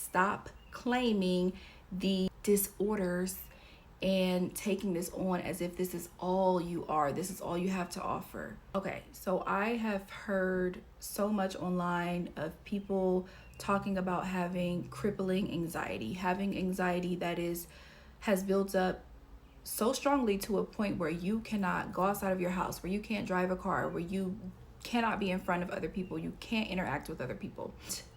stop claiming the disorders and taking this on as if this is all you are, this is all you have to offer. Okay, so I have heard so much online of people talking about having crippling anxiety, having anxiety that has built up so strongly to a point where you cannot go outside of your house, where you can't drive a car, where you cannot be in front of other people, you can't interact with other people.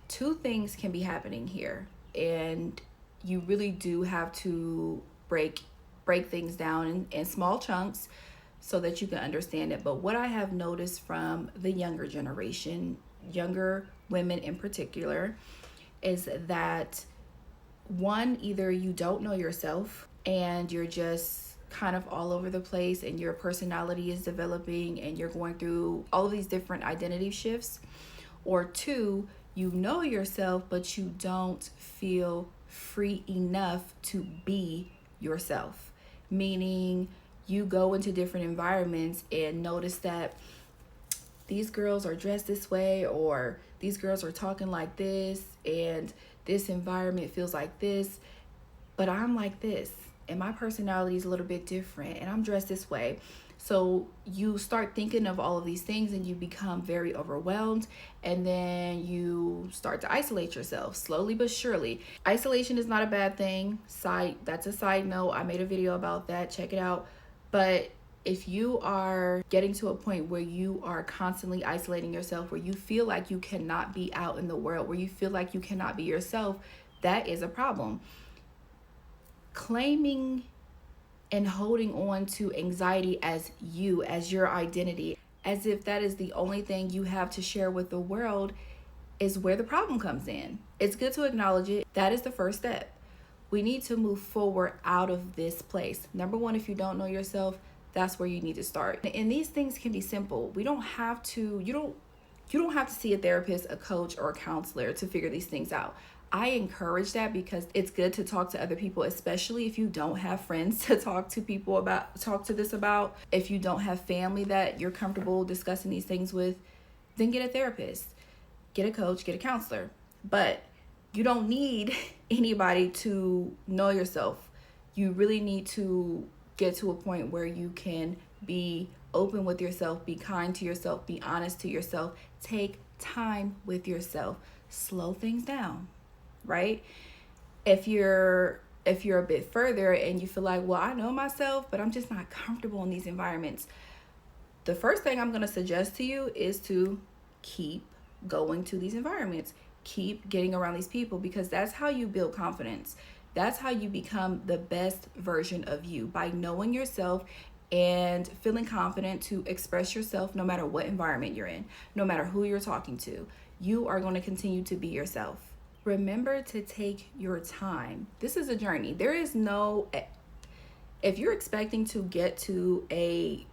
Two things can be happening here, and you really do have to break things down in small chunks so that you can understand it. But what I have noticed from the younger generation, younger women in particular, is that one, either you don't know yourself and you're just kind of all over the place and your personality is developing and you're going through all of these different identity shifts, or two, you know yourself but you don't feel free enough to be yourself. Meaning you go into different environments and notice that these girls are dressed this way, or these girls are talking like this, and this environment feels like this, but I'm like this, and my personality is a little bit different, and I'm dressed this way. So you start thinking of all of these things and you become very overwhelmed, and then you start to isolate yourself slowly but surely. Isolation is not a bad thing. That's a side note. I made a video about that. Check it out. But if you are getting to a point where you are constantly isolating yourself, where you feel like you cannot be out in the world, where you feel like you cannot be yourself, that is a problem. Claiming and holding on to anxiety as you, as your identity, as if that is the only thing you have to share with the world, is where the problem comes in. It's good to acknowledge it. That is the first step. We need to move forward out of this place. Number one, if you don't know yourself, that's where you need to start. And these things can be simple. We don't have to, you don't have to see a therapist, a coach, or a counselor to figure these things out. I encourage that because it's good to talk to other people, especially if you don't have friends to talk to this about. If you don't have family that you're comfortable discussing these things with, then get a therapist, get a coach, get a counselor. But you don't need anybody to know yourself. You really need to get to a point where you can be open with yourself, be kind to yourself, be honest to yourself, take time with yourself, slow things down. Right? If you're a bit further and you feel like, well, I know myself, but I'm just not comfortable in these environments, the first thing I'm going to suggest to you is to keep going to these environments, keep getting around these people, because that's how you build confidence. That's how you become the best version of you, by knowing yourself and feeling confident to express yourself no matter what environment you're in, no matter who you're talking to. You are going to continue to be yourself. Remember to take your time. This is a journey. If you're expecting to get to a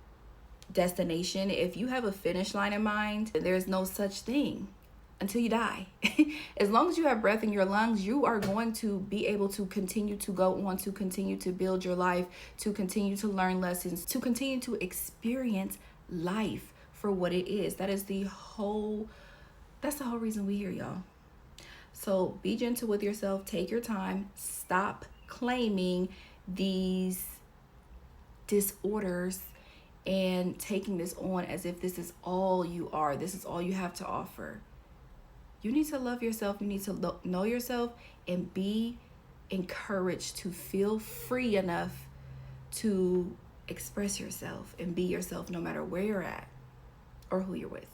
destination, if you have a finish line in mind, there's no such thing until you die. As long as you have breath in your lungs, you are going to be able to continue to go on, to continue to build your life, to continue to learn lessons, to continue to experience life for what it is. That's the whole reason we're here, y'all. So be gentle with yourself, take your time, stop claiming these disorders and taking this on as if this is all you are, this is all you have to offer. You need to love yourself, you need to know yourself, and be encouraged to feel free enough to express yourself and be yourself no matter where you're at or who you're with.